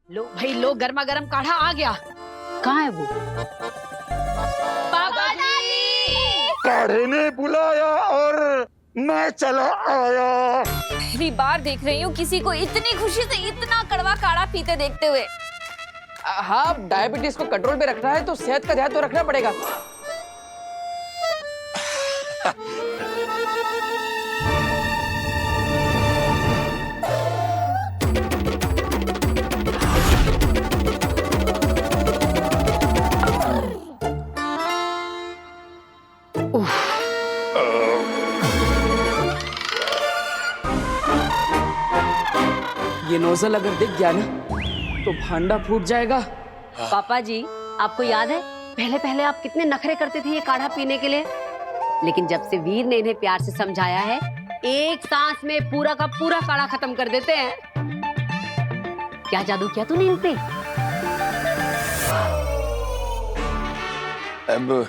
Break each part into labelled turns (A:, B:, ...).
A: लो भाई लो, गर्मा गर्म काढ़ा आ गया। कहाँ है वो? पापा जी!
B: काढ़े ने बुलाया और मैं चला आया।
C: पहली बार देख रही हूँ किसी को इतनी खुशी से इतना कड़वा काढ़ा पीते देखते हुए।
D: हाँ, डायबिटीज को कंट्रोल में रखना है तो सेहत का ध्यान तो रखना पड़ेगा। ये नोजल अगर दिख गया ना तो भांडा फूट जाएगा।
A: पापा जी, आपको याद है पहले पहले आप कितने नखरे करते थे ये काढ़ा पीने के लिए, लेकिन जब से वीर ने इन्हें प्यार से समझाया है, एक सांस में पूरा का पूरा काढ़ा खत्म कर देते हैं। क्या जादू किया तूने इन पे?
B: अब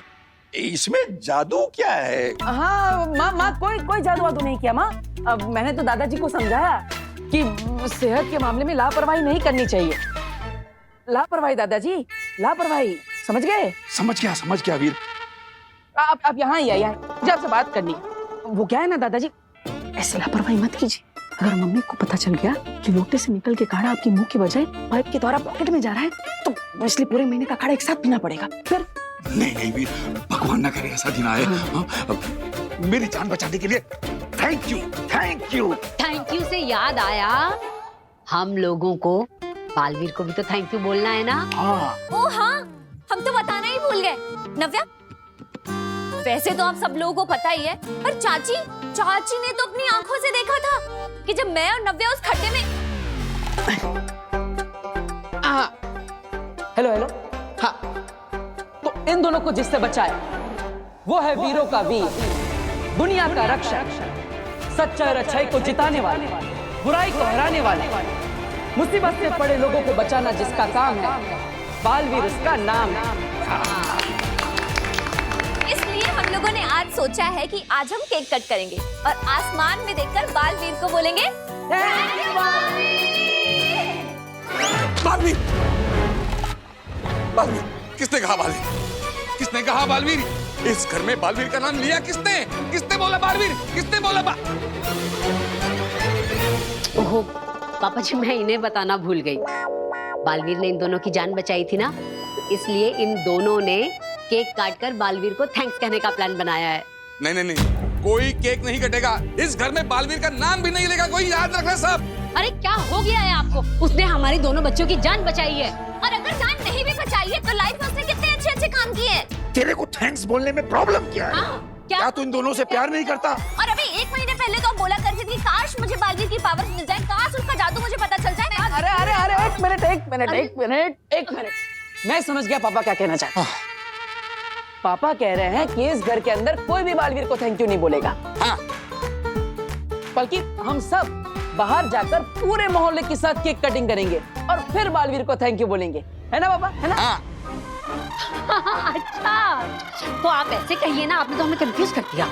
B: इसमें जादू क्या है?
D: हाँ माँ कोई जादू वादू नहीं किया माँ। अब मैंने तो दादाजी को समझाया कि सेहत के मामले में लापरवाही नहीं करनी चाहिए। लापरवाही दादाजी, लापरवाही, समझ गए?
B: समझ गया वीर।
D: आप यहाँ ही आइए, मुझे आपसे बात करनी है। वो क्या है ना दादाजी, ऐसे लापरवाही मत कीजिए। अगर मम्मी को पता चल गया कि लोटे से निकल के काढ़ा आपके मुंह की बजाय पाइप के द्वारा पॉकेट में जा रहा है, तो इसलिए पूरे महीने का काढ़ा एक साथ पीना पड़ेगा। फिर
B: नहीं वीर, भगवान ना करे ऐसा दिन आए। मेरी जान बचाने के लिए थैंक यू।
A: थैंक यू से याद आया, हम लोगों को बालवीर को भी तो थैंक यू बोलना है ना।
C: ओ हाँ, हम तो बताना ही भूल गए। नव्या, वैसे तो आप सब लोगों को पता ही है, पर चाची ने तो अपनी आंखों से देखा था कि जब मैं और नव्या उस खड्डे में।
D: हेलो हाँ, तो इन दोनों को जिससे बचाया वो है वीरों का वीर, दुनिया का रक्षक, सच्चाई और अच्छाई को जिताने वाले, बुराई को हराने वाले, मुसीबत से पड़े लोगों को बचाना जिसका काम है, बालवीर उसका नाम है।
C: इसलिए हम लोगों ने आज सोचा है कि आज हम केक कट करेंगे और आसमान में देखकर बालवीर को बोलेंगे
B: बालवीर, किसने कहा बालवीर? किसने कहा बालवीर? इस घर में बालवीर का नाम लिया किसने? किसने बोला बालवीर? किसने बोला
A: ओहो पापा जी, मैं इन्हें बताना भूल गई। बालवीर ने इन दोनों की जान बचाई थी ना, तो इसलिए इन दोनों ने केक काटकर बालवीर को थैंक्स कहने का प्लान बनाया है।
B: नहीं, कोई केक नहीं कटेगा। इस घर में बालवीर का नाम भी नहीं लेगा कोई, याद रखना सब।
A: अरे क्या हो गया है आपको? उसने हमारी दोनों बच्चों की जान बचाई है।
C: और अगर जान नहीं भी बचाई है तो लाइफ में उसने कितने अच्छे काम किए हैं।
B: तेरे को थैंक्स बोलने में प्रॉब्लम क्या है?
C: क्या
B: तू इन दोनों से प्यार नहीं करता?
C: और अभी 1 महीने पहले तो बोला करती थी काश मुझे बालवीर की पावर मिल जाए, काश उसका जादू मुझे पता चल जाए।
D: अरे एक मिनट, मैं समझ गया पापा क्या कहना चाहते हैं। पापा कह रहे हैं कि इस घर के अंदर कोई भी बालवीर को थैंक यू नहीं बोलेगा। बल्कि हम सब बाहर जाकर पूरे मोहल्ले के साथ केक कटिंग करेंगे और फिर बालवीर को थैंक यू बोलेंगे, है ना पापा, है ना?
A: अच्छा, तो आप ऐसे कहिए ना, आपने तो हमें कंफ्यूज कर दिया।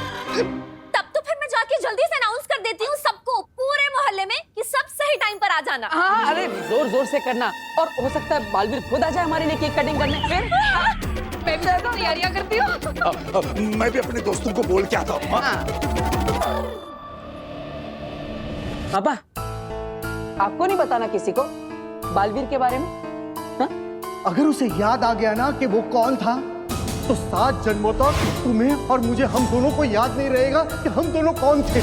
C: तब तो फिर मैं जाके जल्दी से अनाउंस कर देती हूँ सबको, पूरे मोहल्ले में, कि सब सही टाइम पर आ जाना।
D: हाँ, अरे जोर से करना, और हो सकता है बालवीर खुद आ जाए हमारे लिए केक कटिंग करने। फिर मैं भी तैयारियां करती हूँ।
B: मैं भी अपने दोस्तों को बोल के आता हूँ।
D: पापा, आपको नहीं बताना किसी को बालवीर के बारे में?
E: अगर उसे याद आ गया ना कि वो कौन था, तो 7 जन्मों तक तुम्हें और मुझे, हम दोनों को याद नहीं रहेगा कि हम दोनों कौन थे।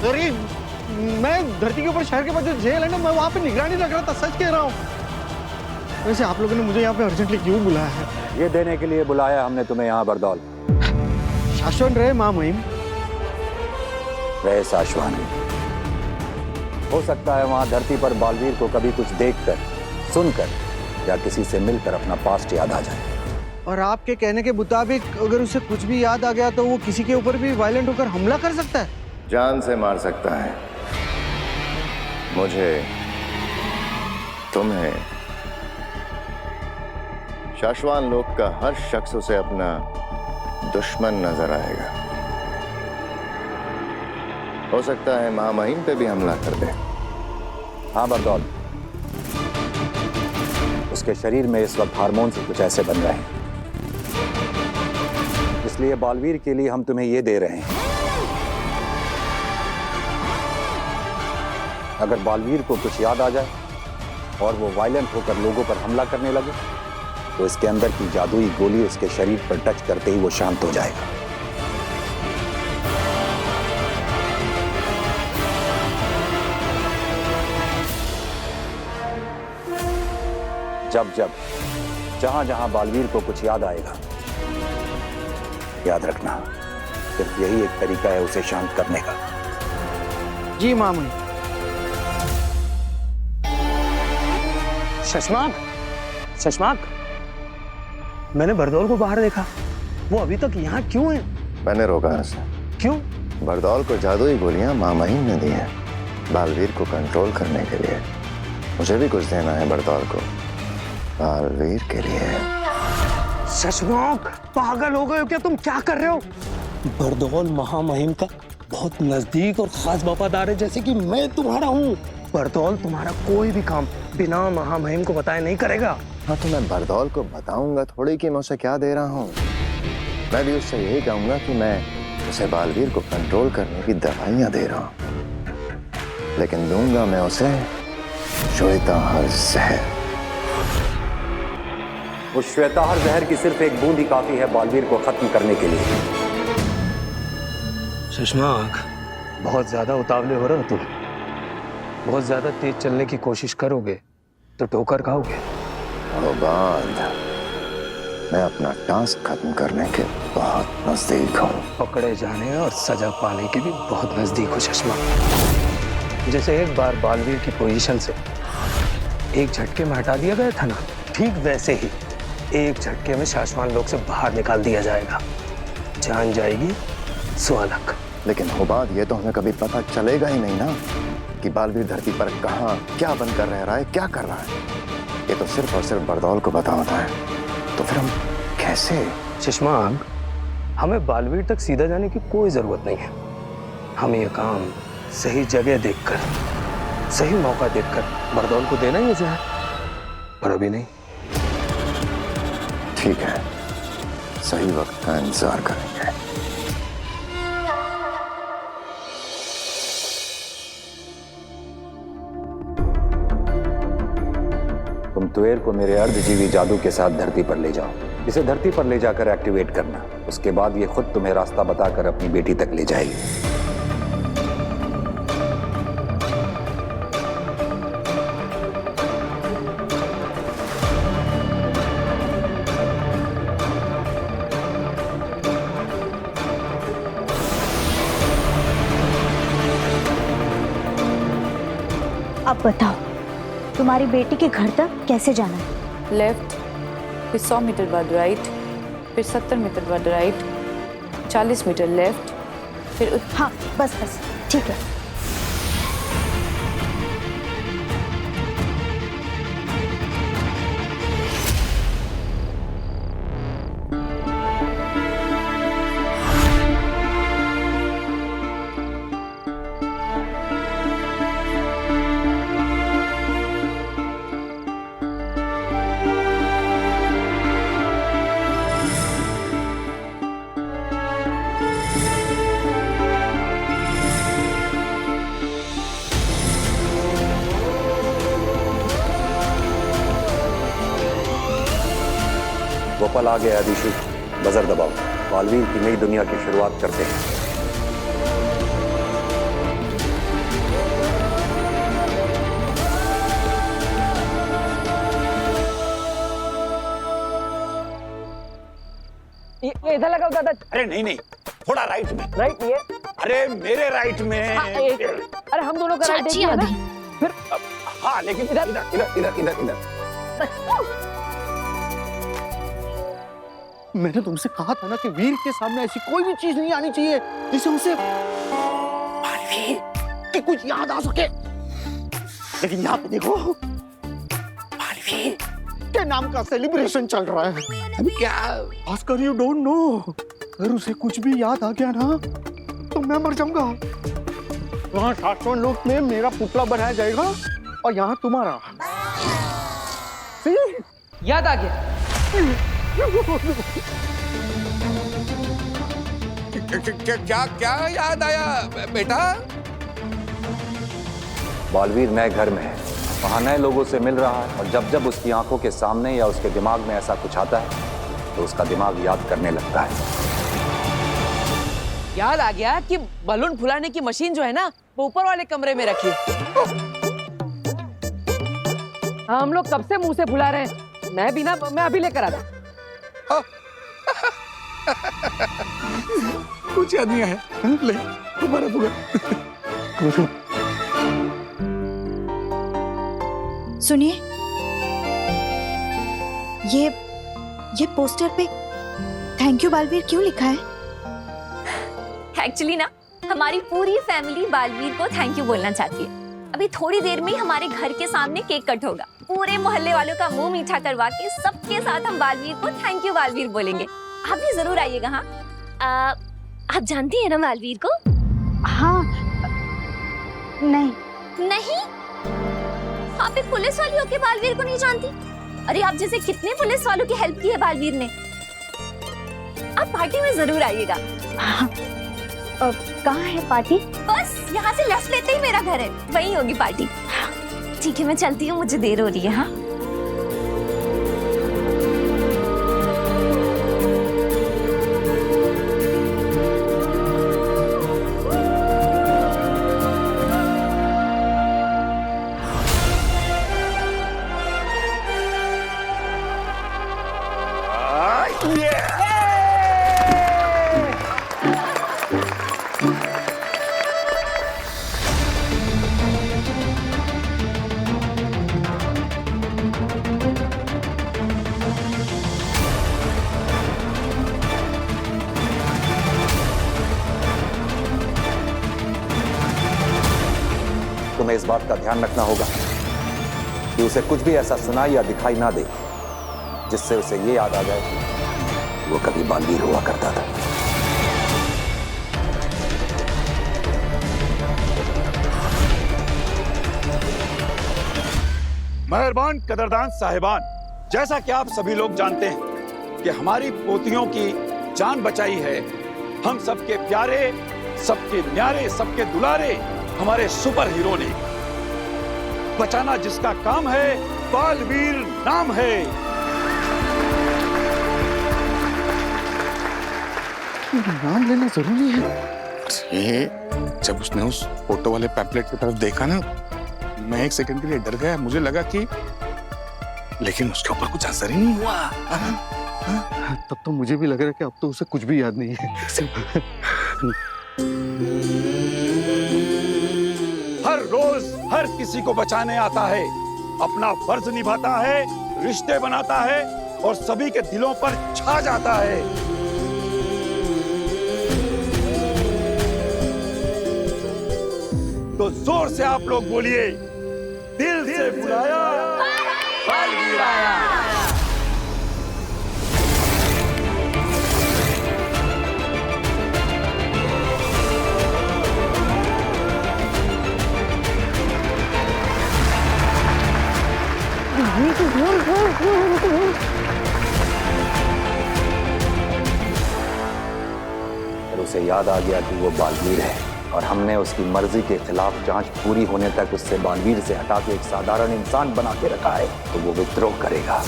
E: अरे मैं धरती के ऊपर शहर के पास जो जेल है ना, मैं वहां पे निगरानी रख रहा था, सच कह रहा हूँ। वैसे आप लोगों ने मुझे यहाँ पे अर्जेंटली क्यों बुलाया है?
F: ये देने के लिए बुलाया हमने तुम्हें यहाँ बरदौल।
E: शाश्वत रहे माँ महिम।
F: रहे शाश्वत। हो सकता है वहाँ धरती पर बालवीर को कभी कुछ देखकर, सुनकर या किसी से मिलकर अपना पास्ट याद आ जाए।
E: और आपके कहने के मुताबिक अगर उसे कुछ भी याद आ गया तो वो किसी के ऊपर भी वायलेंट होकर हमला कर सकता है?
F: जान से मार सकता है। मुझे, तुम्हें
G: शाश्वान लोक का हर शख्स उसे अपना दुश्मन नजर आएगा। हो सकता है महामहिम पे भी हमला कर दे।
F: हाँ बरदौल, उसके शरीर में इस वक्त हार्मोन से कुछ ऐसे बन रहे हैं, इसलिए बालवीर के लिए हम तुम्हें ये दे रहे हैं। अगर बालवीर को कुछ याद आ जाए और वो वायलेंट होकर लोगों पर हमला करने लगे तो इसके अंदर की जादुई गोली उसके शरीर पर टच करते ही वो शांत हो जाएगा। जब जब जहां जहां बालवीर को कुछ याद आएगा, याद रखना सिर्फ यही एक तरीका है उसे शांत करने का।
E: जी मामू।
H: शशमाक, शशमाक, मैंने बरदौल को बाहर देखा। वो अभी तक यहाँ क्यों है?
G: मैंने रोका उसे।
H: क्यों?
G: बरदौल को जादुई गोलियां महामहिम ने दी हैं बालवीर को कंट्रोल करने के लिए। मुझे भी कुछ देना है बरदौल को बालवीर के लिए।
H: शशमाक, पागल हो गए हो क्या तुम? क्या कर रहे हो? बरदौल महामहिम का बहुत नजदीक और खास वफादार है, जैसे कि मैं तुम्हारा हूँ। बरदौल तुम्हारा कोई भी काम बिना महामहिम को बताए नहीं करेगा।
G: हाँ, तो मैं बरदौल को बताऊंगा थोड़ी कि मैं उसे क्या दे रहा हूँ। मैं भी उससे यही कहूंगा कि मैं उसे बालवीर को कंट्रोल करने की दवाइयां दे रहा हूँ, लेकिन दूंगा मैं उसे श्वेताहार जहर।
F: उस श्वेताहार जहर की सिर्फ एक बूंद ही काफी है बालवीर को खत्म करने के लिए।
H: शशमाक, बहुत ज्यादा उतावले हो रहे हो तुम। बहुत ज्यादा तेज चलने की कोशिश करोगे तो ठोकर खाओगे।
G: बाद मैं अपना टास्क खत्म करने के बहुत नजदीक हूँ।
H: पकड़े जाने और सजा पाने के भी बहुत नजदीक हो शशमाक। जैसे एक बार बालवीर की पोजीशन से एक झटके में हटा दिया गया था ना, ठीक वैसे ही एक झटके में शाश्वान लोक से बाहर निकाल दिया जाएगा। जान जाएगी स्वालक।
G: लेकिन हुबाद, ये तो हमें कभी पता चलेगा ही नहीं ना कि बालवीर धरती पर कहाँ क्या बनकर रह रहा है, क्या कर रहा है। ये तो सिर्फ और सिर्फ बरदौल को पता होता है। तो फिर हम कैसे?
H: शशमाक, हमें बालवीर तक सीधा जाने की कोई जरूरत नहीं है। हमें ये काम सही जगह देखकर, सही मौका देखकर बरदौल को देना ही है जहर, पर अभी नहीं।
G: ठीक है, सही वक्त का इंतजार करेंगे।
F: तुम तुएर को मेरे अर्धजीवी जादू के साथ धरती पर ले जाओ। इसे धरती पर ले जाकर एक्टिवेट करना। उसके बाद ये खुद तुम्हें रास्ता बताकर अपनी बेटी तक ले जाएगी।
I: अब बताओ, तुम्हारी बेटी के घर तक कैसे जाना है?
J: लेफ्ट, फिर 100 मीटर बाद राइट, फिर 70 मीटर बाद राइट, 40 मीटर लेफ्ट, फिर
I: हाँ, बस बस, ठीक है।
F: वो पल आ गया अदिशु, बजर दबाओ। बालवीर की नई दुनिया की शुरुआत करते हैं।
D: ये इधर लगाओ दादा।
B: अरे नहीं नहीं, थोड़ा राइट में।
D: राइट ये।
B: अरे मेरे राइट में।
D: हाँ, अरे हम दोनों का राइट
C: चाची आ गई।
D: फिर
B: हाँ, लेकिन इधर इधर इधर इधर इधर इधर।
E: मैंने तुमसे कहा था ना कि वीर के सामने ऐसी कोई भी चीज नहीं आनी चाहिए जिससे उसे बालवीर की कुछ याद आ सके। लेकिन यहाँ पे देखो, बालवीर के बर्थडे नाम का सेलिब्रेशन चल रहा है।
B: अभी क्या?
E: भास्कर यू डोंट नो, अगर उसे कुछ भी याद आ गया ना तो मैं मर जाऊंगा। वहाँ शाश्वत लोक में मेरा पुतला बनाया जाएगा और यहाँ तुम्हारा।
D: याद आ गया।
B: क्या क्या याद आया बेटा?
F: बालवीर नए घर में है, वहाँ नए लोगों से मिल रहा है, और जब जब उसकी आंखों के सामने या उसके दिमाग में ऐसा कुछ आता है तो उसका दिमाग याद करने लगता है।
D: याद आ गया कि बलून फुलाने की मशीन जो है ना वो ऊपर वाले कमरे में रखी है। हाँ, हम लोग कब से मुंह से फुला रहे हैं। मैं अभी लेकर आता।
B: कुछ याद नहीं आया? ले तुम्हारा बुआ।
I: सुनिए, ये पोस्टर पे थैंक यू बालवीर क्यों लिखा है?
C: एक्चुअली ना हमारी पूरी फैमिली बालवीर को थैंक यू बोलना चाहती है। अभी थोड़ी देर में ही हमारे घर के सामने केक कट होगा। पूरे मोहल्ले वालों का मुंह मीठा करवा के सबके साथ हम बालवीर को थैंक यू बालवीर बोलेंगे। आप भी जरूर आइएगा। हाँ, आप जानती हैं ना बालवीर को?
I: हाँ,
C: नहीं, आप एक पुलिस वाली होके बालवीर को नहीं जानती? अरे आप जैसे कितने पुलिस वालों की हेल्प की है बालवीर ने। आप पार्टी में जरूर आइएगा।
I: हाँ, कहाँ है पार्टी?
C: बस यहाँ से लेफ्ट लेते ही मेरा घर है, वहीं होगी पार्टी। ठीक है, मैं चलती हूँ, मुझे देर हो रही है। हाँ,
F: तुम्हें इस बात का ध्यान रखना होगा कि उसे कुछ भी ऐसा सुनाई या दिखाई ना दे जिससे उसे ये याद आ जाए कि वो कभी बालवीर हुआ करता था।
K: मेहरबान कदरदान साहिबान, जैसा कि आप सभी लोग जानते हैं कि हमारी पोतियों की जान बचाई है हम सबके प्यारे, सबके न्यारे, सबके दुलारे हमारे सुपर हीरो ने। बचाना जिसका काम है, बालवीर नाम है।
E: नाम लेना जरूरी है।
B: अरे जब उसने उस फोटो वाले पैम्पलेट की तरफ देखा ना, मैं एक सेकंड के लिए डर गया। मुझे लगा कि, लेकिन उसके ऊपर कुछ असर ही नहीं हुआ।
E: तब तो मुझे भी लग रहा है कि अब तो उसे कुछ भी याद नहीं है।
K: हर रोज हर किसी को बचाने आता है, अपना फर्ज निभाता है, रिश्ते बनाता है और सभी के दिलों पर छा जाता है। तो जोर से आप लोग बोलिए, दिल से बुलाया, बालवीर आया।
F: और उसे याद आ गया कि वो बालवीर है और हमने उसकी मर्जी के खिलाफ जांच पूरी होने तक उससे बालवीर से हटा के एक साधारण इंसान बना के रखा है, तो वो विद्रोह करेगा।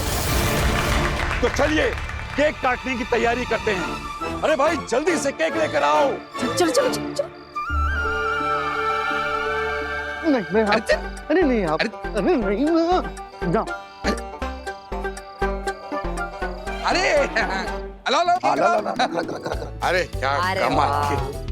K: तो चलिए केक काटने की तैयारी करते हैं। अरे भाई जल्दी से केक लेकर आओ।
C: चलो चलो चलो चलो।
E: नहीं, अरे नहीं आप, अरे नहीं जाओ।
B: अरे हेलो अरे क्या कमाल।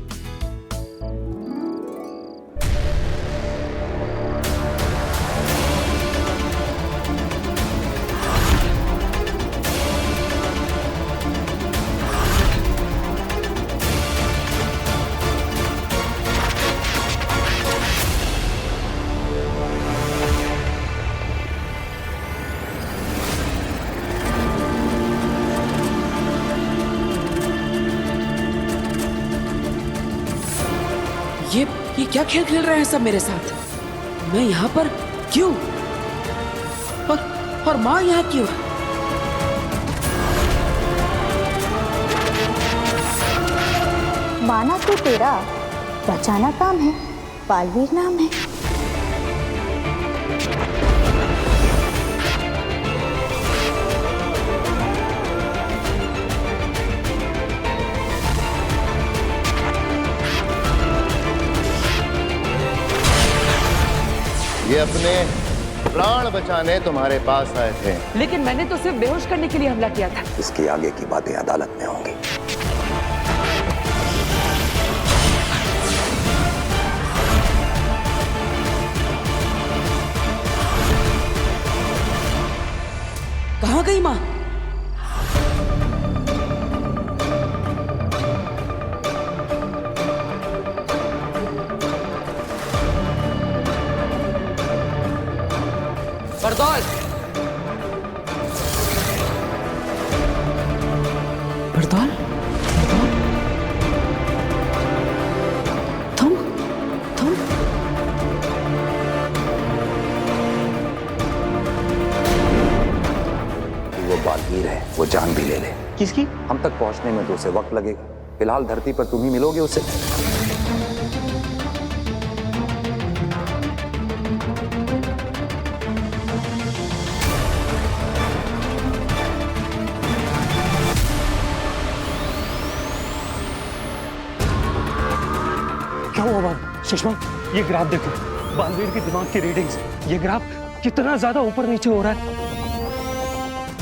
D: ये क्या खेल खेल रहे हैं सब मेरे साथ? मैं यहाँ पर क्यों? और माँ यहाँ क्यों?
I: माना तो तेरा बचाना काम है, बालवीर नाम है।
G: ये अपने प्राण बचाने तुम्हारे पास आए थे।
D: लेकिन मैंने तो सिर्फ बेहोश करने के लिए हमला किया था।
F: इसके आगे की बातें अदालत में होंगी।
D: कहाँ गई माँ? बरदौल! बरदौल?
A: तुम
F: वो बालवीर है, वो जान भी ले ले।
E: किसकी?
F: हम तक पहुंचने में तो उसे वक्त लगेगा। फिलहाल धरती पर तुम ही मिलोगे उसे।
H: क्या हुआ बाल? सुषमा, ये ग्राफ देखो, बालवीर के दिमाग की रीडिंग्स। ये ग्राफ कितना ज्यादा ऊपर नीचे हो रहा है।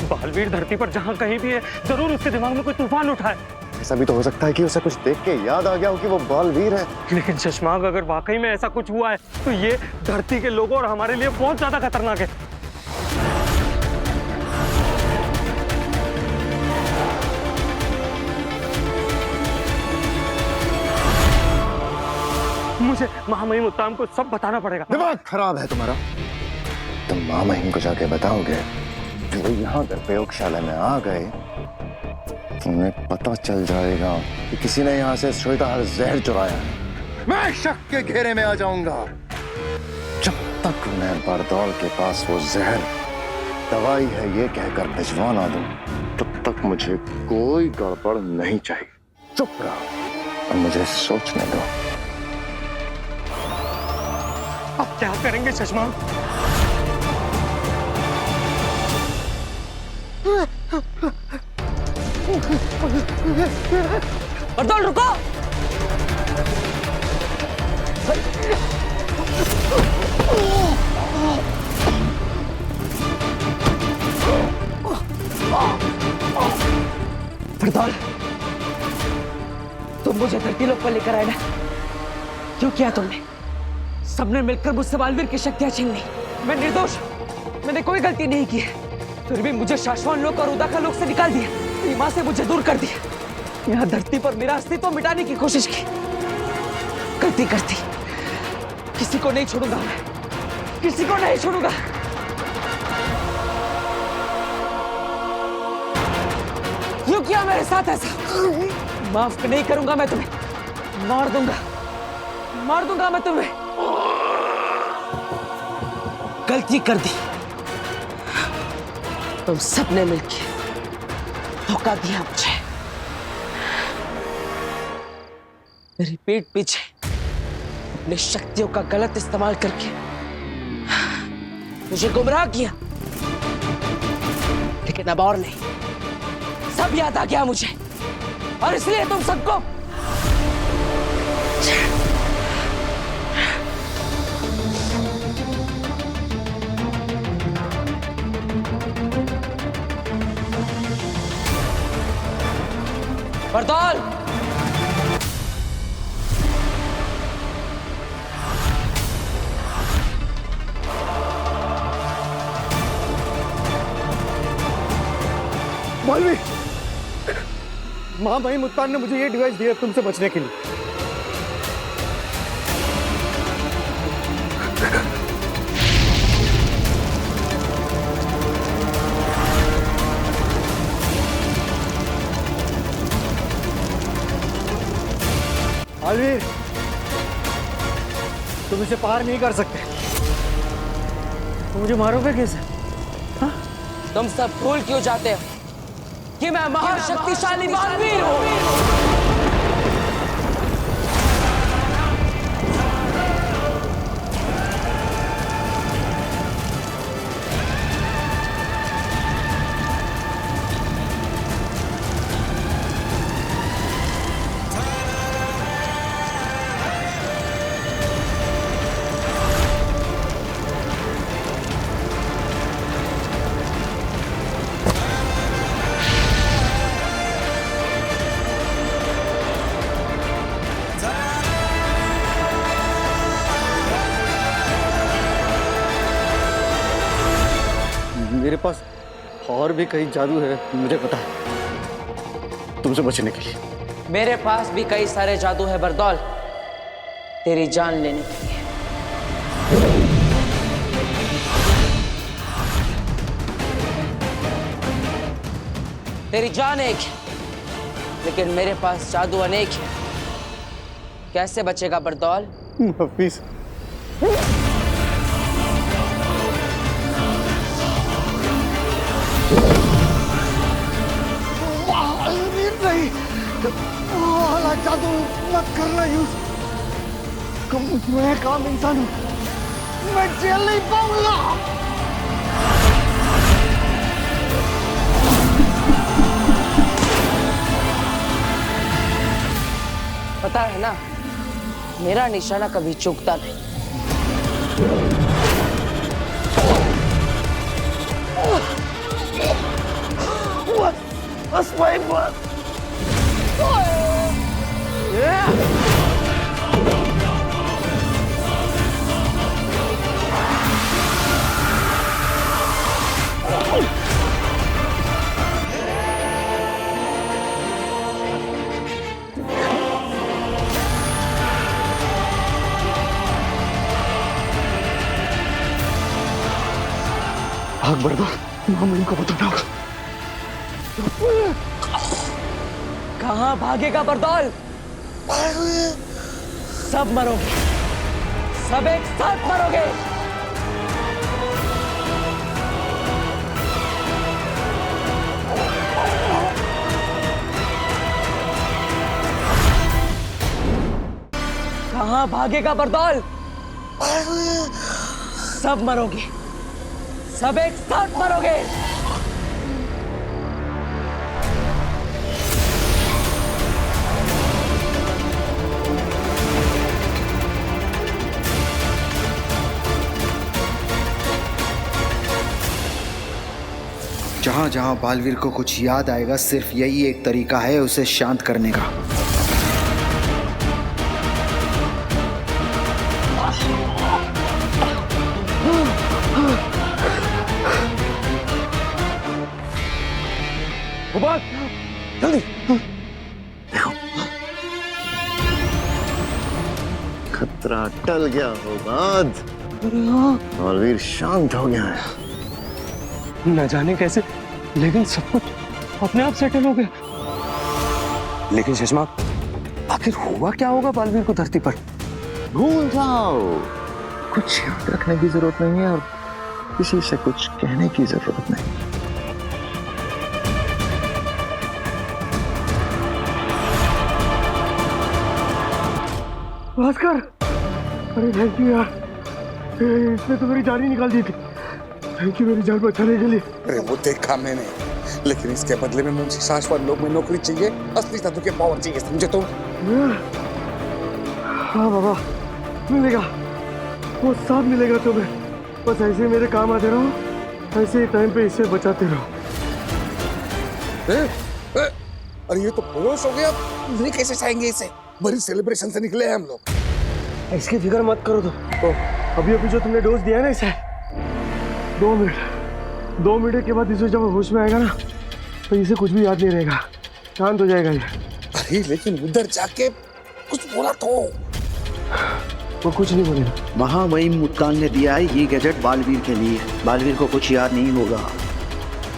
H: बालवीर धरती पर जहां कहीं भी है, जरूर उसके दिमाग में कोई तूफान उठा है।
G: ऐसा भी तो हो सकता है कि उसे कुछ देख के याद आ गया हो कि वो बालवीर है।
H: लेकिन शशमांक, अगर वाकई में ऐसा कुछ हुआ है तो ये धरती के लोगों और हमारे लिए बहुत ज्यादा खतरनाक है। मुझे महामहिम उत्तम को सब बताना पड़ेगा।
G: दिमाग खराब है तुम्हारा। तुम महामहिम को जाके बताओगे कि वो यहाँ अगर प्रयोगशाला में आ गए, तुम्हें पता चल जाएगा कि किसी ने यहाँ से श्वेताहार जहर चुराया है। मैं शक के घेरे में आ जाऊंगा। जब तक मैं बरदौल के पास वो जहर दवाई है ये कहकर भिजवा ना दूं, तब तक मुझे कोई गड़बड़ नहीं चाहिए। चुप रहो और मुझे सोचने दो।
H: अब क्या करेंगे शशमांक?
D: बरदौल रुको! बरदौल, तुम मुझे धरती लोक पर लेकर आए ना? क्यों किया तुमने? सबने मिलकर मुझसे बालवीर की शक्तियां छीन ली। मैं निर्दोष, मैंने कोई गलती नहीं की है। फिर भी मुझे शाश्वत लोक और उदाका लोक से निकाल दिया। मेरी मां से मुझे दूर कर दिया। यहाँ धरती पर मेरा अस्तित्व मिटाने की कोशिश की। गलती करती, किसी को नहीं छोड़ूंगा मैं, किसी को नहीं छोड़ूंगा। क्यों किया मेरे साथ ऐसा? माफ नहीं करूंगा मैं तुम्हें, मार दूंगा मैं तुम्हें। गलती कर दी, तुम सबने मिलकर धोखा दिया मुझे। मेरी पीठ पीछे अपनी शक्तियों का गलत इस्तेमाल करके मुझे गुमराह किया। लेकिन अब और नहीं, सब याद आ गया मुझे, और इसलिए तुम सबको बरदौल!
E: मौलवी, महामहिम उत्तान ने मुझे ये डिवाइस दिया तुमसे बचने के लिए। बालवीर, तुम इसे पार नहीं कर सकते। तो मुझे मारोगे कैसे?
D: तुम सब भूल क्यों जाते हो कि मैं महाशक्तिशाली बालवीर हूँ?
E: मेरे पास और भी कई जादू है, मुझे पता है, तुमसे बचने के लिए।
D: मेरे पास भी कई सारे जादू है बरदौल, तेरी जान लेने के लिए। तेरी जान एक है, लेकिन मेरे पास जादू अनेक है। कैसे बचेगा बरदौल?
E: हफीज, नहीं, वाला जादू मत करना यूज। मैं काम इंसान हूँ, मैं जेल नहीं पाऊंगा।
D: पता है ना, मेरा निशाना कभी चूकता नहीं।
E: बस भाई बस। भाग बरदौल, हम इनको बताना होगा।
D: कहाँ भागेगा बरदौल? सब मरोगे, सब एक साथ मरोगे। कहाँ भागेगा बरदौल? सब मरोगे, सब एक साथ मरोगे।
L: जहां जहां बालवीर को कुछ याद आएगा, सिर्फ यही एक तरीका है उसे शांत करने का।
E: जल्दी
G: खतरा टल गया होगा। बालवीर शांत हो गया है।
H: न जाने कैसे, लेकिन सब कुछ अपने आप सेटल हो गया। लेकिन चश्मा, आखिर हुआ क्या होगा बालवीर को धरती पर?
G: भूल जाओ, कुछ याद रखने की जरूरत नहीं है और किसी से कुछ कहने की जरूरत नहीं।
E: भास्कर, अरे थैंक यू यार, इसने तो मेरी जान ही निकाल दी थी। थैंक यू मेरी जान बचाने के लिए।
B: अरे वो देखा मैंने, लेकिन इसके बदले में मुझे शाश्वत लोक में नौकरी चाहिए, असली तत्व के पावर चाहिए, समझे तुम?
E: हाँ बाबा, मिलेगा, वो सब मिलेगा तुम्हें। बस ऐसे मेरे काम आते रहो, ऐसे ही टाइम पे इसे बचाते रहो।
B: अरे ये तो बेहोश हो गया, नहीं कैसे चाहेंगे इसे? बड़ी सेलिब्रेशन से निकले हैं हम लोग।
E: इसकी फिक्र मत करो तो अभी अभी जो तुमने डोज दिया है ना इसे, 2 मिनट के बाद इसे जब होश में आएगा ना, तो इसे कुछ भी याद नहीं रहेगा, शांत हो जाएगा ये।
B: अरे लेकिन उधर जाके कुछ बोला तो।
E: वो कुछ नहीं बोलेगा।
L: महामहिम मुत्तान ने दिया है ये गैजेट बालवीर के लिए। बालवीर को कुछ याद नहीं होगा।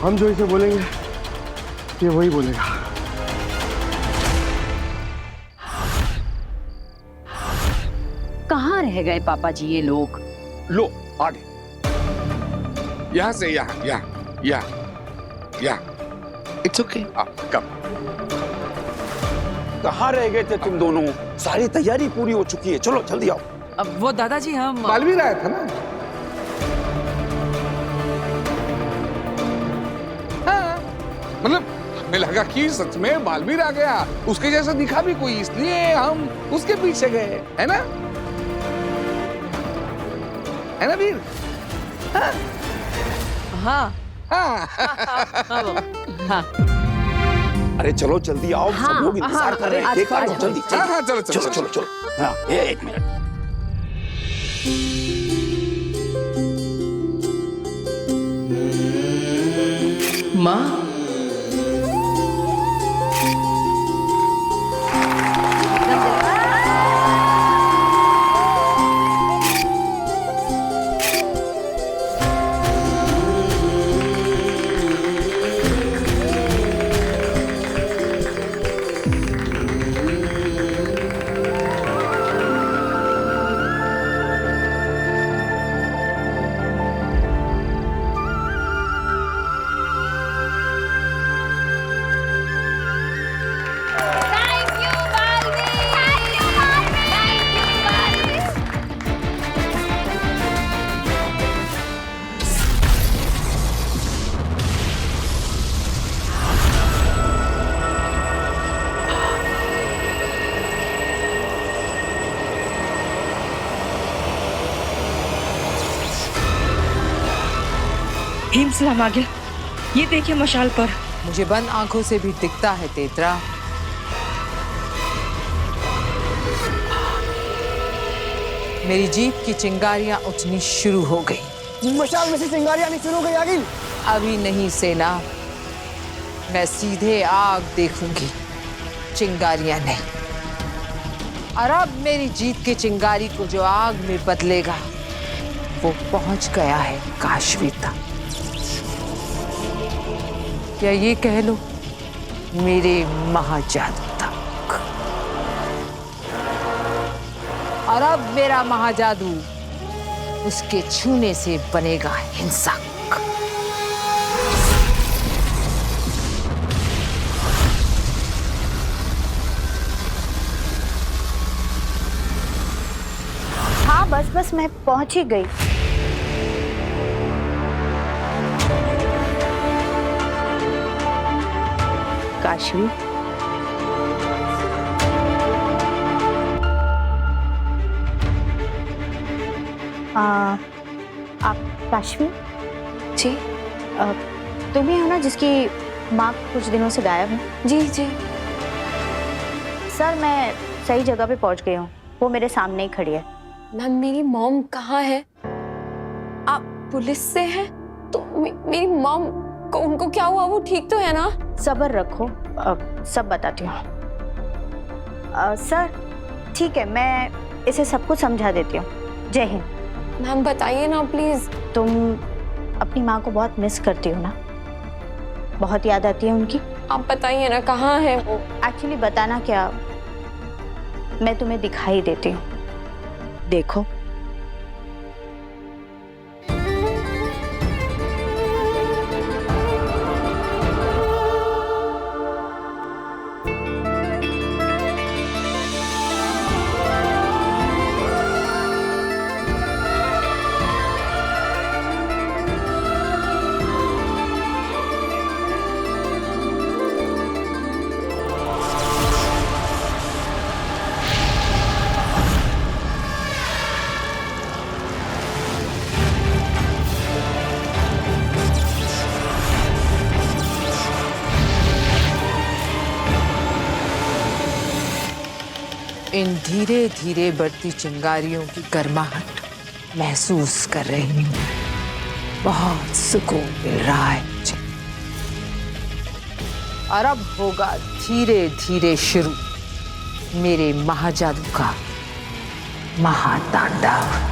E: हम जो इसे बोलेंगे ये वही बोलेगा।
A: कहाँ रह गए पापा जी ये लोग?
B: लो आगे, यहाँ से यहाँ। इट्स ओके, कम।
K: कहाँ रह गए थे तुम दोनों? सारी तैयारी पूरी हो चुकी है, चलो जल्दी आओ।
D: अब वो दादाजी हम
B: बालवीर आया था ना? हाँ, मतलब हमें लगा कि सच में बालवीर आ गया, उसके जैसा दिखा भी कोई, इसलिए हम उसके पीछे गए, है ना? है ना वीर? हाँ
D: हाँ
A: हाँ।
K: अरे चलो जल्दी आओ,
A: हाँ,
K: सब लोग इंतजार कर रहे हैं।
A: आज
K: देखा
A: आज
K: लो, जल्दी
B: हाँ, चलो।
K: चलो। हाँ, एक मिनट।
D: माँ,
J: हिमसलाम आ गया। ये देखिए मशाल पर।
D: मुझे बंद आंखों से भी दिखता है तेतरा। मेरी जीप की चिंगारियां उठनी शुरू हो गई।
E: मशाल में से चिंगारियां नहीं शुरू हो गई आगिल?
D: अभी नहीं सेना, मैं सीधे आग देखूंगी, चिंगारियां नहीं। और अब मेरी जीत की चिंगारी को जो आग में बदलेगा वो पहुंच गया है काशवी तक, या ये कह लो मेरे महाजादू तक। और अब मेरा महाजादू उसके छूने से बनेगा हिंसक।
I: हाँ बस मैं पहुंच ही गई। काशवी, आप काशवी
C: जी?
I: तुम ही हो ना जिसकी माँ कुछ दिनों से गायब है?
C: जी।
I: सर मैं सही जगह पे पहुंच गई हूँ, वो मेरे सामने ही खड़ी है।
C: मैम मेरी मॉम कहाँ है? आप पुलिस से हैं? तो मेरी मॉम को, उनको क्या हुआ? वो ठीक तो है ना?
I: सब्र रखो, सब बताती हूँ। सर ठीक है, मैं इसे सब कुछ समझा देती हूँ। जय हिंद।
C: मैम बताइए ना प्लीज।
I: तुम अपनी माँ को बहुत मिस करती हो ना? बहुत याद आती है उनकी?
C: आप बताइए ना कहाँ है वो?
I: एक्चुअली बताना क्या, मैं तुम्हें दिखाई देती हूँ, देखो।
D: इन धीरे धीरे बढ़ती चिंगारियों की गर्माहट महसूस कर रही हूँ। बहुत सुकून मिल रहा है मुझे। और अब होगा धीरे धीरे शुरू मेरे महाजादू का महातांडव।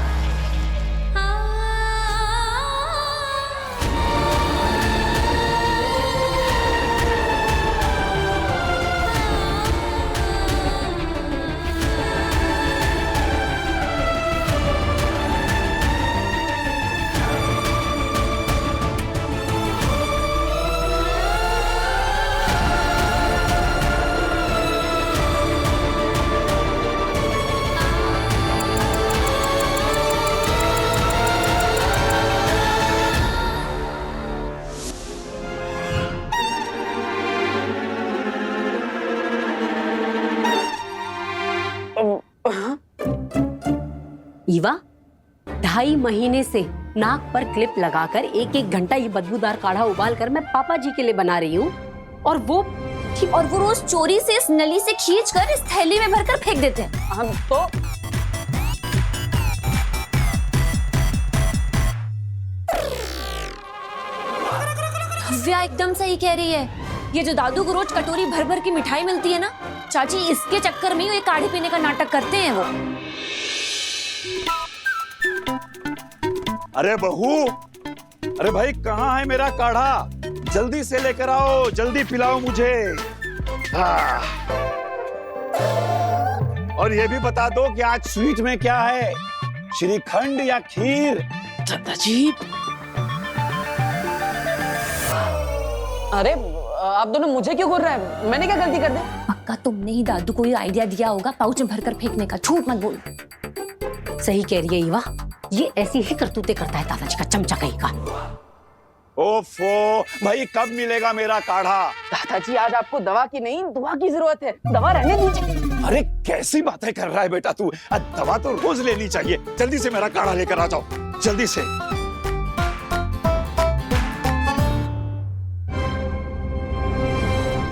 A: ईवा, 2.5 महीने से नाक पर क्लिप लगाकर 1-1 घंटा ये बदबूदार काढ़ा उबाल कर मैं पापा जी के लिए बना रही हूँ, और वो
C: रोज चोरी से इस नली से खींचकर इस थैली में भरकर फेंक देते हैं।
D: हम तो
C: नव्या एकदम सही कह रही है। ये जो दादू को रोज कटोरी भर भर की मिठाई मिलती है ना, चाची इसके चक्कर में ये काढ़े पीने का नाटक करते हैं वो।
K: अरे बहू, अरे भाई कहाँ है मेरा काढ़ा? जल्दी से लेकर आओ, जल्दी पिलाओ मुझे। हाँ। और ये भी बता दो कि आज स्वीट में क्या है, श्रीखंड या खीर?
D: दादाजी, अरे आप दोनों मुझे क्यों घूर रहे हैं? मैंने क्या गलती कर दी?
C: पक्का तुमने ही दादू को ये आइडिया दिया होगा पाउच में भरकर फेंकने का। झूठ मत बोल।
A: सही कह रही है ईवा, ये ऐसी ही करतूतें करता है दादाजी का चमचा कहीं का।
K: ओफो, भाई कब मिलेगा मेरा काढ़ा?
D: दादाजी, आज आपको दवा की नहीं, दुआ की जरूरत है। दवा रहने दीजिए।
K: अरे कैसी बातें कर रहा है बेटा तू? दवा तो रोज लेनी चाहिए। जल्दी से मेरा काढ़ा लेकर आ जाओ, जल्दी से।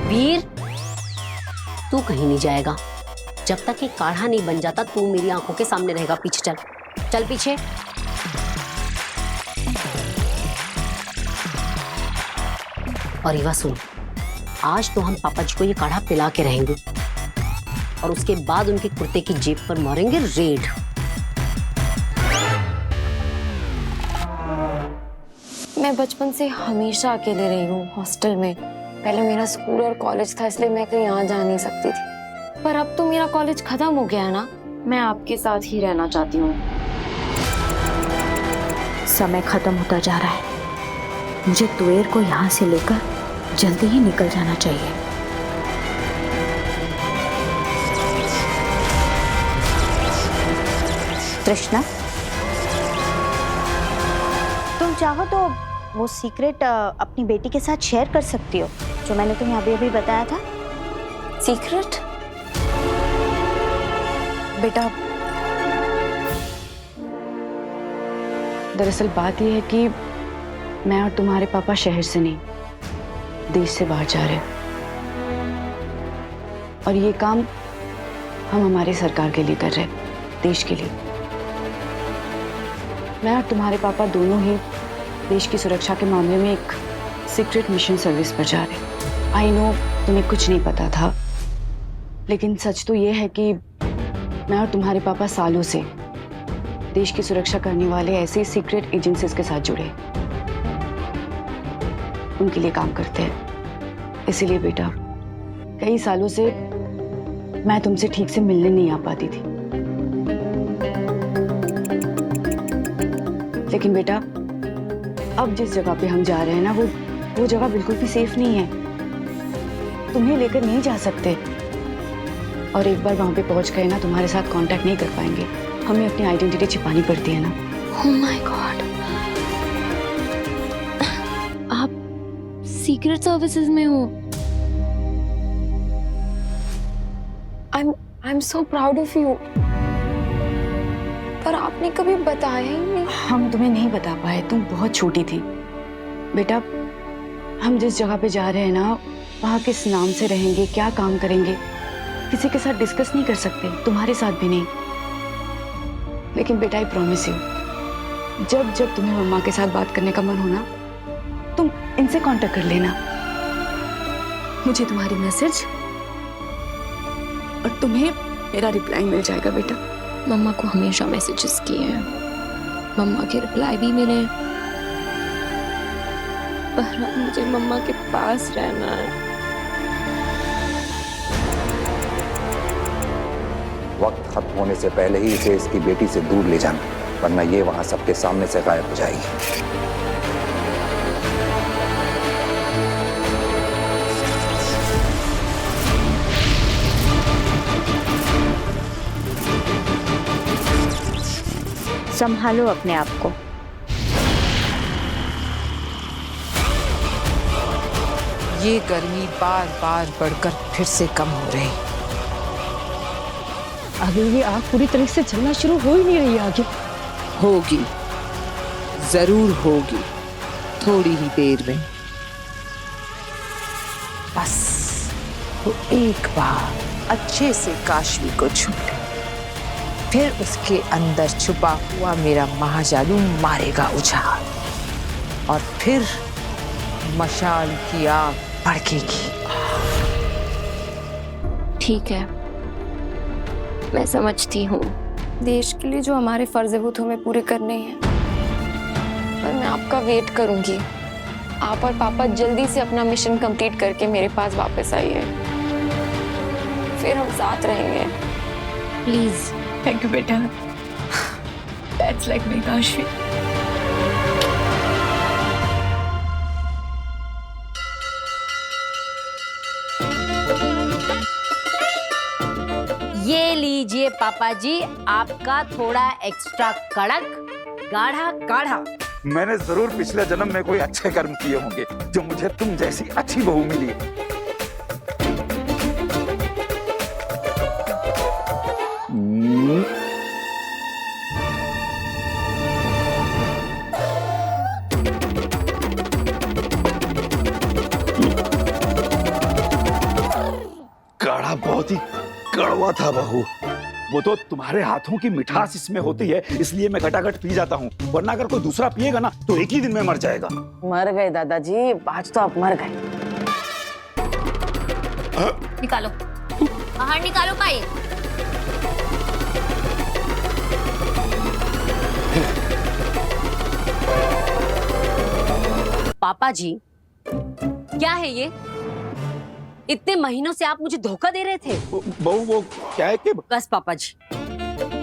A: वीर, तू कहीं नहीं जाएगा जब तक ये काढ़ा नहीं बन जाता। तू मेरी आंखों के सामने रहेगा। पीछे चल, चल पीछे। और ईवा सुन, आज तो हम पापा जी को ये काढ़ा पिला के रहेंगे, और उसके बाद उनके कुर्ते की जेब पर मारेंगे रेड।
J: मैं बचपन से हमेशा अकेले रही हूँ हॉस्टल में। पहले मेरा स्कूल और कॉलेज था, इसलिए मैं कहीं यहाँ जा नहीं सकती थी। पर अब तो मेरा कॉलेज खत्म हो गया है ना, मैं आपके साथ ही रहना चाहती हूँ।
I: समय खत्म होता जा रहा है, मुझे तुएर को यहाँ से लेकर जल्दी ही निकल जाना चाहिए। तृष्णा, तुम चाहो तो वो सीक्रेट अपनी बेटी के साथ शेयर कर सकती हो जो मैंने तुम्हें अभी अभी बताया था।
J: सीक्रेट? बेटा, दरअसल बात यह है कि मैं और तुम्हारे पापा शहर से नहीं, देश से बाहर जा रहे हैं, और ये काम हम हमारी सरकार के लिए कर रहे हैं, देश के लिए। मैं और तुम्हारे पापा दोनों ही देश की सुरक्षा के मामले में एक सीक्रेट मिशन सर्विस पर जा रहे हैं। आई नो तुम्हें कुछ नहीं पता था, लेकिन सच तो ये है कि मैं और तुम्हारे पापा सालों से देश की सुरक्षा करने वाले ऐसे सीक्रेट एजेंसीज के साथ जुड़े, उनके लिए काम करते हैं। इसीलिए बेटा, कई सालों से मैं तुमसे ठीक से मिलने नहीं आ पाती थी। लेकिन बेटा, अब जिस जगह पे हम जा रहे हैं ना, वो जगह बिल्कुल भी सेफ नहीं है। तुम्हें लेकर नहीं जा सकते, और एक बार वहां पे पहुंच गए ना, तुम्हारे साथ कांटेक्ट नहीं कर पाएंगे। हमें अपनी आइडेंटिटी छिपानी पड़ती है ना।
C: Oh my God! आप सीक्रेट सर्विसेज में हो।
J: I'm so proud of you. पर आपने कभी बताया ही नहीं। हम तुम्हें नहीं बता पाए, तुम बहुत छोटी थी। बेटा, हम जिस जगह पे जा रहे हैं ना, वहाँ किस नाम से रहेंगे, क्या काम करेंगे, किसी के साथ डिस्कस नहीं कर सकते, तुम्हारे साथ भी नहीं। लेकिन बेटा, आई प्रॉमिस यू, जब जब तुम्हें मम्मा के साथ बात करने का मन हो ना, तुम इनसे कांटेक्ट कर लेना। मुझे तुम्हारी मैसेज और तुम्हें मेरा रिप्लाई मिल जाएगा बेटा।
C: मम्मा को हमेशा मैसेजेस किए हैं, मम्मा के रिप्लाई भी मिले हैं, पर अब मुझे मम्मा के पास रहना है।
F: वक्त खत्म होने से पहले ही इसे इसकी बेटी से दूर ले जाना, वरना ये वहां सबके सामने से गायब हो जाएगी।
I: संभालो अपने आप को।
M: ये गर्मी बार बार बढ़कर फिर से कम हो रही। अभी ये आग पूरी तरह से जलना शुरू हो ही नहीं रही है आगे। होगी, जरूर होगी, थोड़ी ही देर में। बस वो एक बार अच्छे से काशवी को छू ले, फिर उसके अंदर छुपा हुआ मेरा महाजादू मारेगा उछाल, और फिर मशाल की आग भड़केगी।
C: ठीक है, मैं समझती हूँ। देश के लिए जो हमारे फर्ज है वो तो हमें पूरे करने ही हैं। पर मैं आपका वेट करूंगी। आप और पापा जल्दी से अपना मिशन कंप्लीट करके मेरे पास वापस आइए, फिर हम साथ रहेंगे। प्लीज।
J: थैंक यू बेटा। That's like my Kashvi.
A: ये लीजिए पापा जी, आपका थोड़ा एक्स्ट्रा कड़क गाढ़ा काढ़ा।
K: मैंने जरूर पिछले जन्म में कोई अच्छे कर्म किए होंगे जो मुझे तुम जैसी अच्छी बहू मिली। काढ़ा बहुत ही कड़वा था बहू। वो तो तुम्हारे हाथों की मिठास इसमें होती है, इसलिए मैं घटाघट पी जाता हूँ, वरना अगर कोई दूसरा पिएगा ना तो एक ही दिन में मर जाएगा।
M: मर गए दादाजी, आज तो आप मर गए।
C: निकालो, बाहर निकालो पाइप।
A: पापा जी, क्या है ये? इतने महीनों से आप मुझे धोखा दे रहे थे।
K: बहू वो क्या है कि
A: बस पापा जी,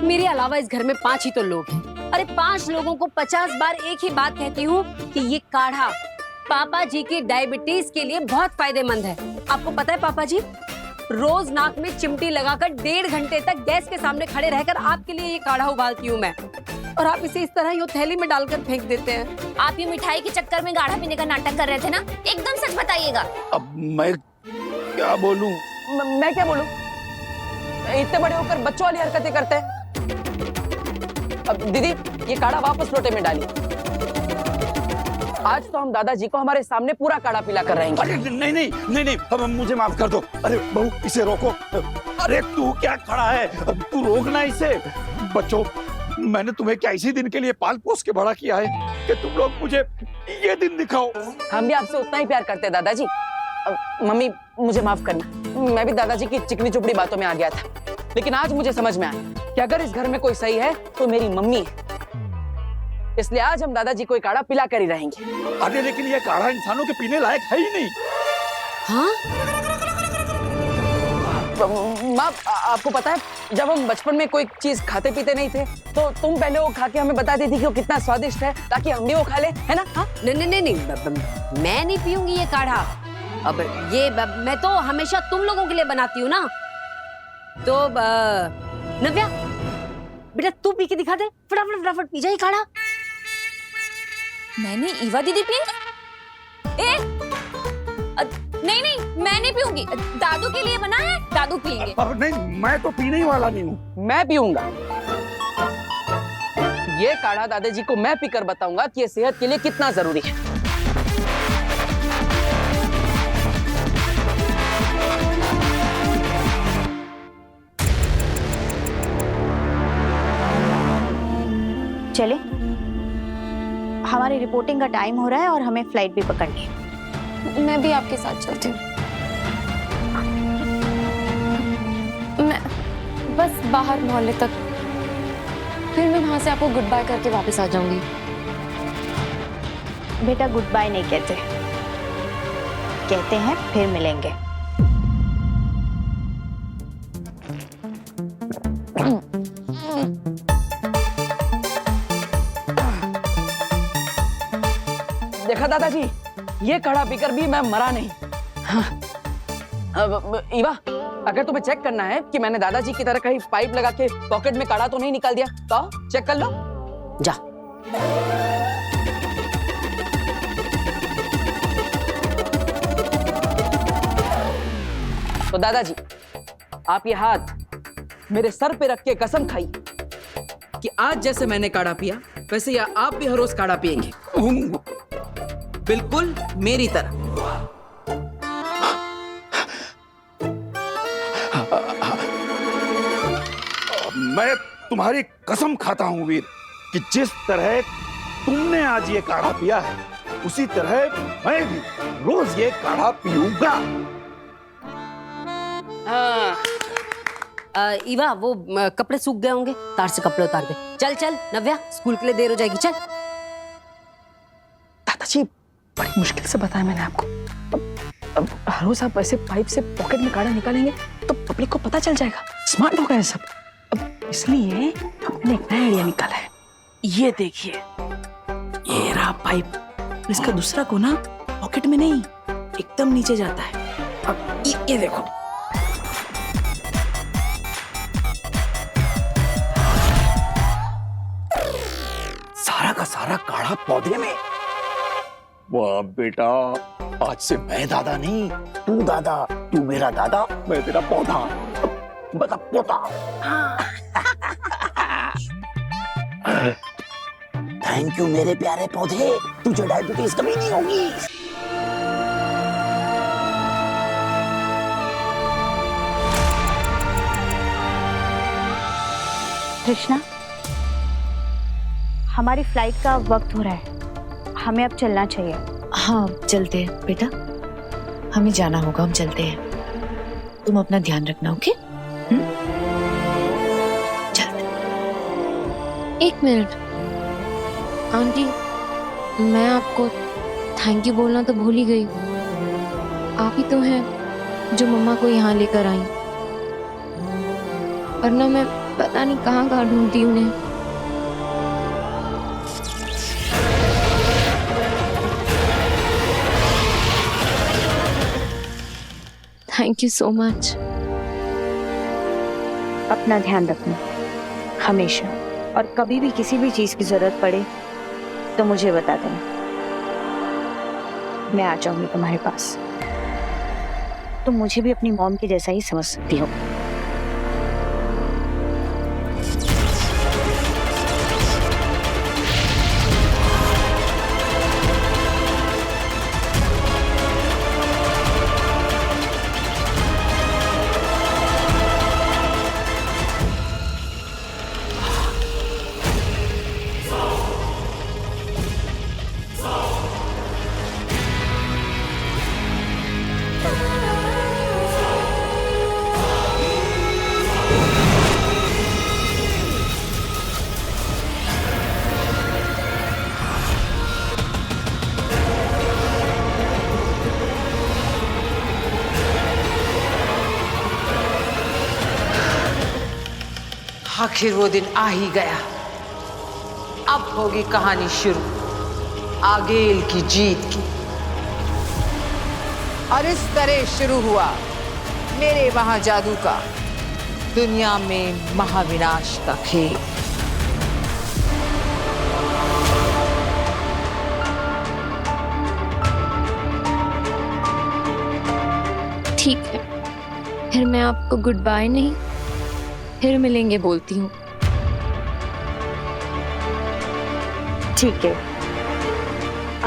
A: मेरे अलावा इस घर में 5 ही तो लोग हैं। अरे 5 लोगों को 50 बार एक ही बात कहती हूँ कि ये काढ़ा पापा जी की डायबिटीज के लिए बहुत फायदेमंद है। आपको पता है पापा जी, रोज नाक में चिमटी लगाकर 1.5 घंटे तक गैस के सामने खड़े रहकर आपके लिए ये काढ़ा उबालती हूँ मैं, और आप इसे इस तरह यूं थैली में डालकर फेंक देते हैं।
C: आप ये मिठाई के चक्कर में गाढ़ा पीने का नाटक कर रहे थे ना? एकदम सच बताइएगा।
K: अब मैं क्या बोलूं?
D: मैं क्या बोलूं? इतने बड़े होकर बच्चों वाली हरकतें करते हैं। अब दीदी, ये काढ़ा वापस लोटे में डालिए। आज तो हम दादाजी को हमारे सामने पूरा काढ़ा पिला कर रहेंगे।
K: अरे नहीं नहीं नहीं नहीं, अब मुझे माफ कर दो। अरे बहू, इसे रोको। अरे तू क्या खड़ा है, तू रोकना इसे। बच्चों, मैंने तुम्हें क्या इसी दिन के लिए पाल पोस के बड़ा किया है कि तुम लोग मुझे ये दिन दिखाओ।
D: हम भी आपसे उतना ही प्यार करते हैं दादाजी। मम्मी, मुझे माफ करना, मैं भी दादाजी की चिकनी चुपड़ी बातों में आ गया था, लेकिन आज मुझे समझ में आया कि अगर इस घर में कोई सही है तो मेरी मम्मी है। इसलिए आज हम दादाजी को काढ़ा पिला कर ही रहेंगे।
K: अरे लेकिन ये काढ़ा इंसानों के पीने लायक है ही नहीं।
A: हाँ?
D: माँ, आपको पता है, जब हम बचपन में कोई चीज खाते पीते नहीं थे तो तुम पहले वो खा के हमें बताती थी कि वो कितना स्वादिष्ट है, ताकि हम भी वो खा ले, है ना? हाँ?
A: नहीं, मैं नहीं पीऊंगी ये काढ़ा। अब ये मैं तो हमेशा तुम लोगों के लिए बनाती हूँ ना। तो नव्या, बेटा तू पी के दिखा दे, फटाफट फटाफट पी जाए काढ़ा।
C: मैंने ईवा दीदी पी? नहीं नहीं, मैं नहीं पीऊंगी। दादू के लिए बना है, दादू पिएंगे।
K: नहीं, मैं तो पीने ही वाला नहीं हूँ।
D: मैं पीऊंगा ये काढ़ा। दादाजी को मैं पीकर बताऊंगा कि ये सेहत के लिए कितना जरूरी है।
I: चले, हमारी रिपोर्टिंग का टाइम हो रहा है और हमें फ्लाइट भी पकड़नी है।
C: मैं भी आपके साथ चलती हूँ। मैं बस बाहर मोहल्ले तक, फिर मैं वहां से आपको गुड बाय करके वापस आ जाऊंगी।
I: बेटा, गुड बाय नहीं कहते, कहते हैं फिर मिलेंगे।
D: देखा दादाजी, ये काढ़ा पीकर भी मैं मरा नहीं। हाँ। ईवा, अगर तुम्हें चेक करना है कि मैंने दादाजी की तरह कहीं पाइप लगा के पॉकेट में काढ़ा तो नहीं निकाल दिया, तो आओ चेक कर लो।
A: जा।
D: तो दादाजी, आप ये हाथ मेरे सर पे रख के कसम खाई कि आज जैसे मैंने काढ़ा पिया वैसे या आप भी हर रोज काढ़ा पियेंगे, बिल्कुल मेरी तरह।
K: मैं तुम्हारी कसम खाता हूं वीर कि जिस तरह तुमने आज ये काढ़ा पिया है उसी तरह मैं भी रोज ये काढ़ा पीऊंगा।
A: ईवा वो कपड़े सूख गए होंगे, तार से कपड़े उतार दे। चल चल नव्या, स्कूल के लिए देर हो जाएगी, चल।
J: दादाजी बड़ी मुश्किल से बताया मैंने आपको। अब हर रोज आप ऐसे पाइप से पॉकेट में काढ़ा निकालेंगे तो पब्लिक को पता चल जाएगा, स्मार्ट होगा ये सब। अब इसलिए हमने एक नया आइडिया निकाला है। ये देखिए, ये रहा पाइप, इसका दूसरा कोना पॉकेट में नहीं एकदम नीचे जाता है। अब ये देखो,
K: सारा का सारा काढ़ा पौधे में। वाह बेटा, आज से मैं दादा नहीं तू दादा, तू मेरा दादा मैं तेरा पौधा, बता पोता। थैंक यू मेरे प्यारे पौधे, तुझे डायबिटीज कभी नहीं होगी।
I: कृष्णा, हमारी फ्लाइट का वक्त हो रहा है, हमें अब चलना चाहिए।
M: हाँ चलते हैं बेटा, हमें जाना होगा, हम चलते हैं। तुम अपना ध्यान रखना, ओके? चलते।
C: एक मिनट आंटी, मैं आपको थैंक यू बोलना तो भूल ही गई। आप ही तो हैं जो मम्मा को यहाँ लेकर आई, वरना मैं पता नहीं कहाँ कहाँ ढूंढती उन्हें। Thank you so much.
I: अपना ध्यान रखना हमेशा, और कभी भी किसी भी चीज की जरूरत पड़े तो मुझे बता देना, मैं आ जाऊंगी तुम्हारे पास। तुम मुझे भी अपनी मॉम की जैसा ही समझ सकती हो।
M: आखिर वो दिन आ ही गया। अब होगी कहानी शुरू आगेल की जीत की। और इस तरह शुरू हुआ मेरे महाजादू का दुनिया में महाविनाश का खेल।
C: ठीक है, फिर मैं आपको गुड बाय नहीं, फिर मिलेंगे बोलती हूँ।
I: ठीक है,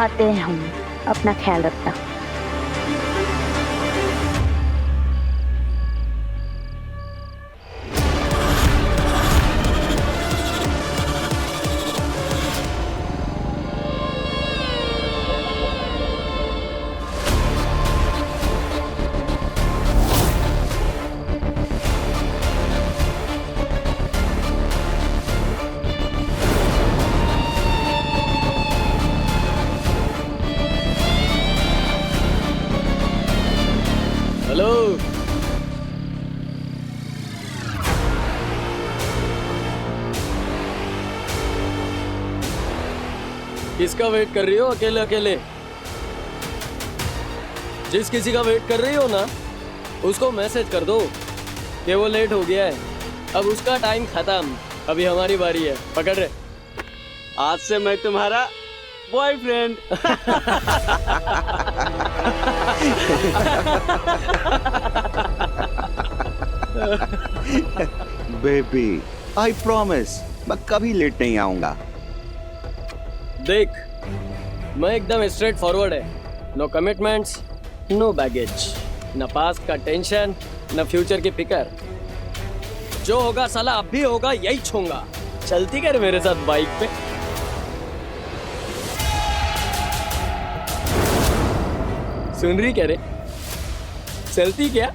I: आते हैं हम, अपना ख्याल रखना।
N: हेलो, किसका वेट कर रही हो अकेले अकेले? जिस किसी का वेट कर रही हो ना, उसको मैसेज कर दो कि वो लेट हो गया है, अब उसका टाइम खत्म, अभी हमारी बारी है। पकड़ रहे, आज से मैं तुम्हारा बॉयफ्रेंड।
L: बेबी, आई प्रॉमिस मैं कभी लेट नहीं आऊंगा।
N: देख, मैं एकदम स्ट्रेट फॉरवर्ड है। नो कमिटमेंट्स, नो बैगेज, न पास्ट का टेंशन, न फ्यूचर की फिकर। जो होगा साला अब भी होगा, यही छूंगा। चलती कर मेरे साथ बाइक पे। सुन रही क्या रे? चलती क्या?